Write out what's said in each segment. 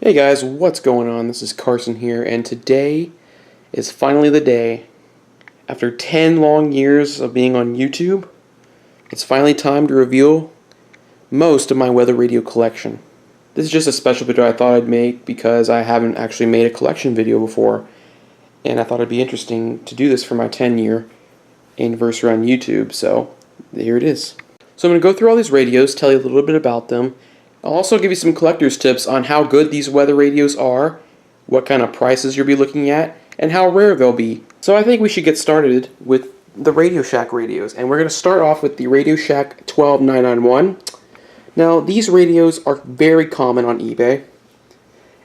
Hey guys, what's going on? This is Carson here, and today is finally the day. After 10 long years of being on YouTube, it's finally time to reveal most of my weather radio collection. This is just a special video I thought I'd make because I haven't actually made a collection video before, and I thought it'd be interesting to do this for my 10-year anniversary on YouTube, so here it is. So I'm going to go through all these radios, tell you a little bit about them. I'll also give you some collector's tips on how good these weather radios are, what kind of prices you'll be looking at, and how rare they'll be. So I think we should get started with the Radio Shack radios, and we're going to start off with the Radio Shack 12991. Now these radios are very common on eBay,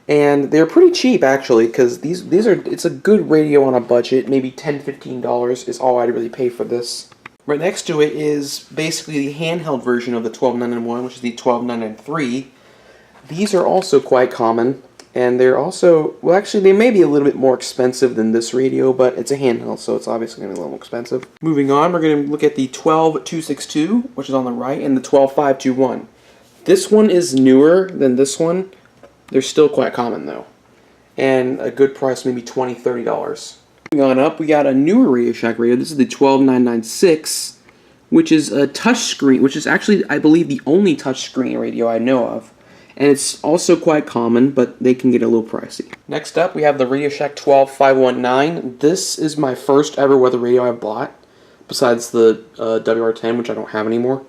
and they're pretty cheap actually, because it's a good radio on a budget. Maybe $10–15 is all I'd really pay for this. Right next to it is basically the handheld version of the 12991, which is the 12993. These are also quite common, and they're also, well actually they may be a little bit more expensive than this radio, but it's a handheld, so it's obviously going to be a little more expensive. Moving on, we're going to look at the 12262, which is on the right, and the 12521. This one is newer than this one. They're still quite common though, and a good price, maybe $20–30. Moving on up, we got a newer Radio Shack radio. This is the 12996, which is a touchscreen, which is actually, I believe, the only touchscreen radio I know of. And it's also quite common, but they can get a little pricey. Next up, we have the Radio Shack 12519. This is my first ever weather radio I bought, besides the WR10, which I don't have anymore.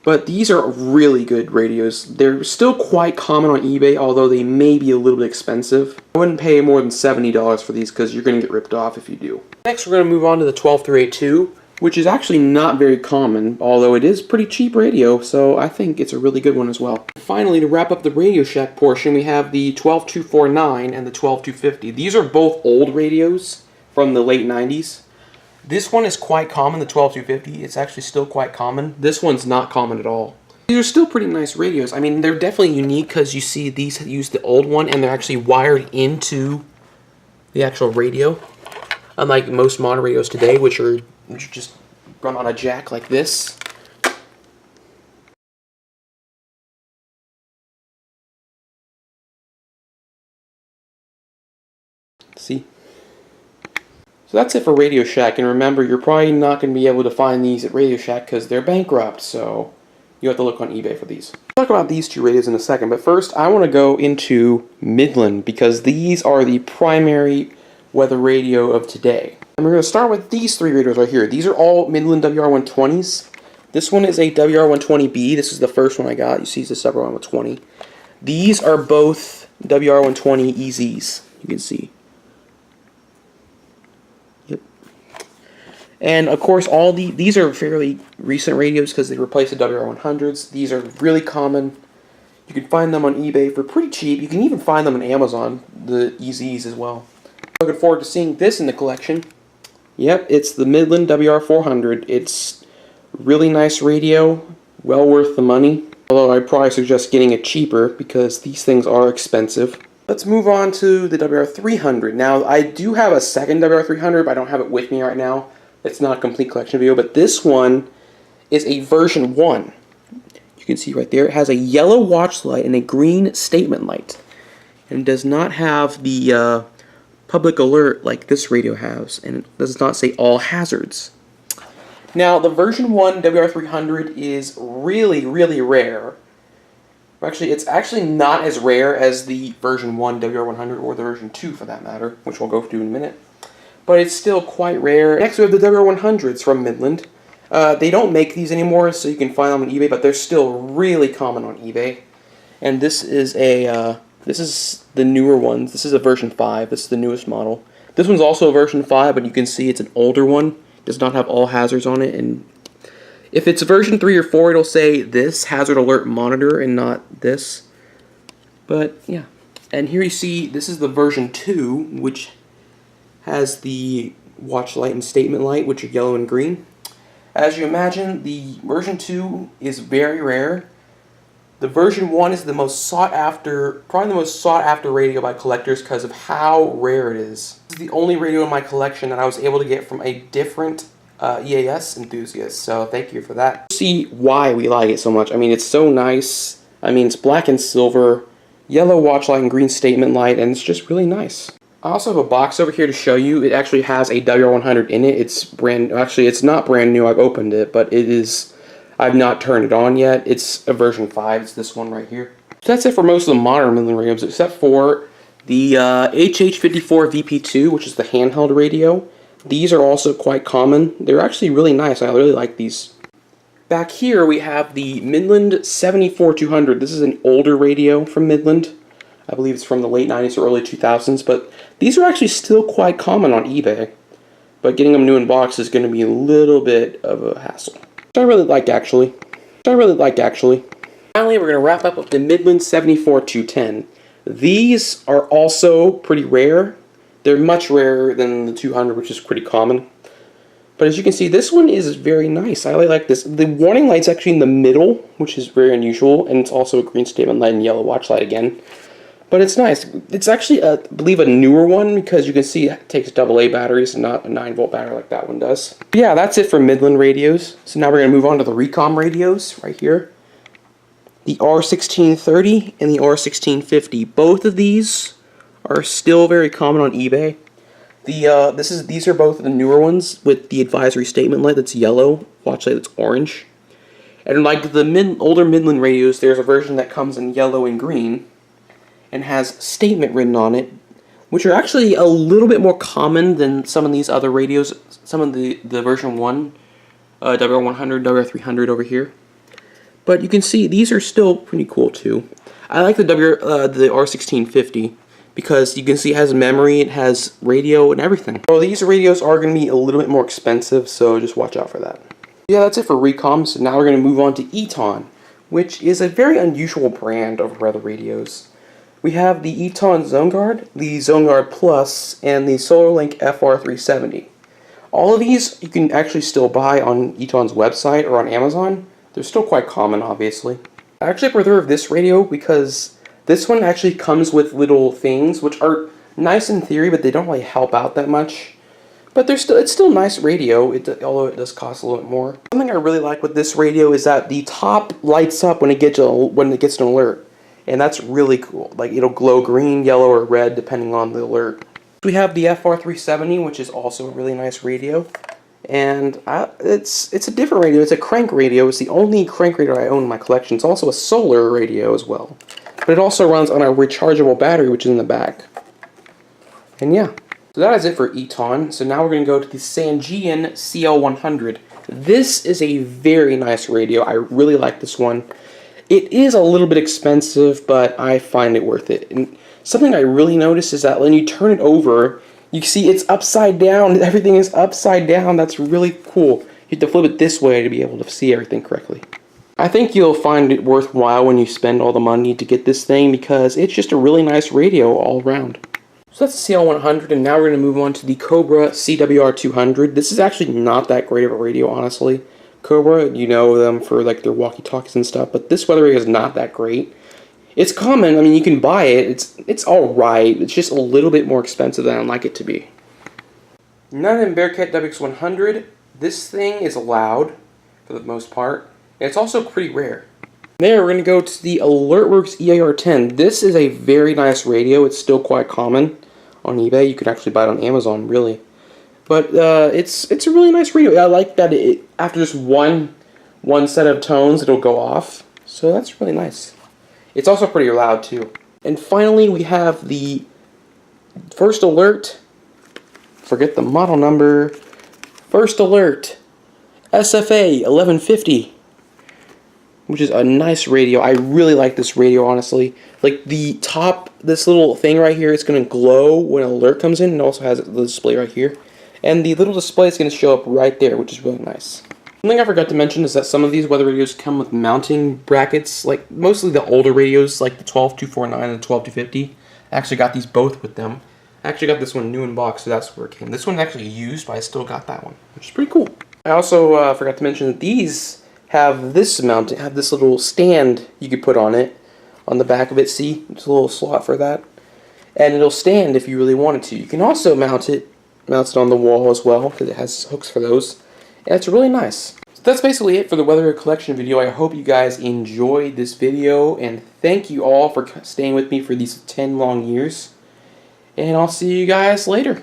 But these are really good radios. They're still quite common on eBay, although they may be a little bit expensive. I wouldn't pay more than $70 for these because you're going to get ripped off if you do. Next, we're going to move on to the 12382, which is actually not very common, although it is pretty cheap radio, so I think it's a really good one as well. Finally, to wrap up the Radio Shack portion, we have the 12249 and the 12250. These are both old radios from the late 90s. This one is quite common, the 12250. It's actually still quite common. This one's not common at all. These are still pretty nice radios. I mean, they're definitely unique because you see these use the old one and they're actually wired into the actual radio. Unlike most modern radios today, which just run on a jack like this. See? So that's it for Radio Shack, and remember, you're probably not going to be able to find these at Radio Shack because they're bankrupt, so you have to look on eBay for these. We'll talk about these two radios in a second, but first I want to go into Midland because these are the primary weather radio of today. And we're going to start with these three radios right here. These are all Midland WR120s. This one is a WR120B. This is the first one I got. You see it's a WR120. These are both WR120 EZs, you can see. And of course, all these are fairly recent radios because they replaced the WR100s. These are really common. You can find them on eBay for pretty cheap. You can even find them on Amazon, the EZs as well. Looking forward to seeing this in the collection. Yep, it's the Midland WR400. It's really nice radio, well worth the money. Although I'd probably suggest getting it cheaper because these things are expensive. Let's move on to the WR300. Now, I do have a second WR300, but I don't have it with me right now. It's not a complete collection video, but this one is a version 1. You can see right there, it has a yellow watch light and a green statement light. And it does not have the public alert like this radio has, and it does not say all hazards. Now, the version 1 WR300 is really, really rare. Actually, it's actually not as rare as the version 1 WR100 or the version 2 for that matter, which we'll go through in a minute. But it's still quite rare. Next we have the WR100s from Midland. They don't make these anymore, so you can find them on eBay, but they're still really common on eBay. And this is the newer one. This is a version 5. This is the newest model. This one's also a version 5, but you can see it's an older one. It does not have all hazards on it. And if it's version 3 or 4, it'll say this hazard alert monitor and not this. But yeah. And here you see this is the version 2, which has the watch light and statement light, which are yellow and green. As you imagine, the version 2 is very rare. The version 1 is the most sought after, probably the most sought after radio by collectors because of how rare it is. This is the only radio in my collection that I was able to get from a different EAS enthusiast, so thank you for that. See why we like it so much. I mean, it's so nice. I mean, it's black and silver. yellow watch light and green statement light, and it's just really nice. I also have a box over here to show you. It actually has a WR100 in it. It's it's not brand new. I've opened it, but it is, I've not turned it on yet. It's a version 5. It's this one right here. So that's it for most of the modern Midland radios, except for the HH54 VP2, which is the handheld radio. These are also quite common. They're actually really nice. I really like these. Back here we have the Midland 74200. This is an older radio from Midland. I believe it's from the late 90s or early 2000s, but these are actually still quite common on eBay. But getting them new in box is going to be a little bit of a hassle. Which I really like, actually. Finally, we're going to wrap up with the Midland 74210. These are also pretty rare. They're much rarer than the 200, which is pretty common. But as you can see, this one is very nice. I really like this. The warning light's actually in the middle, which is very unusual, and it's also a green statement light and yellow watch light again. But it's nice. It's actually, I believe, a newer one, because you can see it takes AA batteries and not a 9-volt battery like that one does. But yeah, that's it for Midland radios. So now we're going to move on to the Recom radios right here. The R1630 and the R1650. Both of these are still very common on eBay. These are both the newer ones with the advisory statement light that's yellow, watch light that's orange. And like the older Midland radios, there's a version that comes in yellow and green and has statement written on it, which are actually a little bit more common than some of these other radios, some of the version 1, WR100, WR300 over here. But you can see these are still pretty cool too. I like the R1650. Because you can see it has memory, it has radio, and everything. Well, these radios are going to be a little bit more expensive, so just watch out for that. Yeah, that's it for Recom. So now we're going to move on to Eton, which is a very unusual brand of weather radios. We have the Eton ZoneGuard, the ZoneGuard Plus, and the SolarLink FR370. All of these you can actually still buy on Eton's website or on Amazon. They're still quite common, obviously. I actually prefer this radio because this one actually comes with little things, which are nice in theory, but they don't really help out that much. But it's still a nice radio, although it does cost a little bit more. Something I really like with this radio is that the top lights up when it gets an alert, and that's really cool. Like, it'll glow green, yellow, or red depending on the alert. We have the FR370, which is also a really nice radio, and it's a different radio. It's a crank radio. It's the only crank radio I own in my collection. It's also a solar radio as well. But it also runs on a rechargeable battery, which is in the back. And yeah, so that is it for Eton. So now we're going to go to the Sangean CL100. This is a very nice radio. I really like this one. It is a little bit expensive, but I find it worth it. And something I really noticed is that when you turn it over, you see it's upside down. Everything is upside down. That's really cool. You have to flip it this way to be able to see everything correctly. I think you'll find it worthwhile when you spend all the money to get this thing because it's just a really nice radio all around. So that's the CL100, and now we're going to move on to the Cobra CWR200. This is actually not that great of a radio, honestly. Cobra, you know them for like their walkie-talkies and stuff, but this weather radio is not that great. It's common. I mean, you can buy it. It's all right. It's just a little bit more expensive than I'd like it to be. Now then, Bearcat WX100. This thing is loud for the most part. It's also pretty rare. There, we're going to go to the AlertWorks EAR10. This is a very nice radio. It's still quite common on eBay. You could actually buy it on Amazon, really. But it's a really nice radio. I like that after just one set of tones, it'll go off. So that's really nice. It's also pretty loud, too. And finally, we have the First Alert. Forget the model number. First Alert SFA 1150. Which is a nice radio. I really like this radio, honestly. Like the top, this little thing right here, it's going to glow when an alert comes in. It also has the display right here. And the little display is going to show up right there, which is really nice. Something I forgot to mention is that some of these weather radios come with mounting brackets. Like mostly the older radios, like the 12249 and the 12250. I actually got these both with them. I actually got this one new in box, so that's where it came. This one's actually used, but I still got that one, which is pretty cool. I also forgot to mention that these have this little stand you could put on it, on the back of it. See, there's a little slot for that, and it'll stand if you really wanted to. You can also mount it on the wall as well because it has hooks for those, and it's really nice. So that's basically it for the weather collection video. I hope you guys enjoyed this video, and thank you all for staying with me for these 10 long years. And I'll see you guys later.